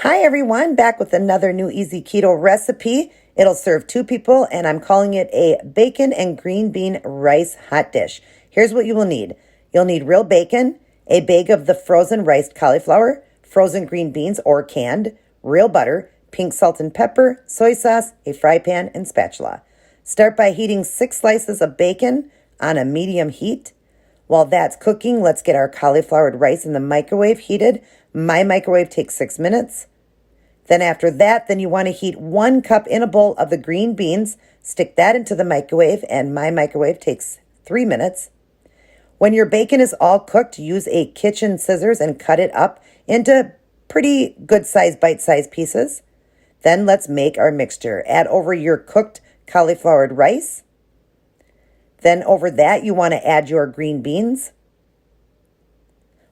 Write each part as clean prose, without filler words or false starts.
Hi everyone, back with another new easy keto recipe. It'll serve 2 people and I'm calling it a bacon and green bean rice hot dish. Here's what you will need. You'll need real bacon, a bag of the frozen riced cauliflower, frozen green beans or canned, real butter, pink salt and pepper, soy sauce, a fry pan, and spatula. Start by heating 6 slices of bacon on a medium heat. While that's cooking, let's get our cauliflowered rice in the microwave heated. My microwave takes 6 minutes. Then after that, you want to heat 1 cup in a bowl of the green beans. Stick that into the microwave, and my microwave takes 3 minutes. When your bacon is all cooked, use a kitchen scissors and cut it up into pretty good size, bite-sized pieces. Then let's make our mixture. Add over your cooked cauliflowered rice. Then over that, you want to add your green beans.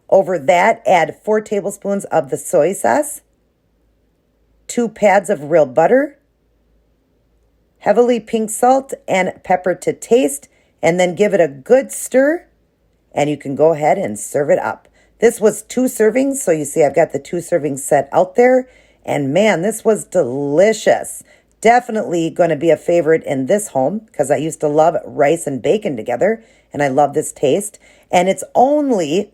Over that, add 4 tablespoons of the soy sauce, 2 pads of real butter, heavily pink salt and pepper to taste, and then give it a good stir, and you can go ahead and serve it up. This was 2 servings, so you see I've got the 2 servings set out there, and man, this was delicious. Definitely going to be a favorite in this home because I used to love rice and bacon together, and I love this taste. And it's only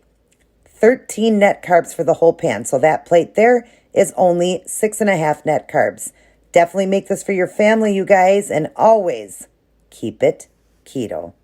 13 net carbs for the whole pan. So that plate there is only 6.5 net carbs. Definitely make this for your family, you guys, and always keep it keto.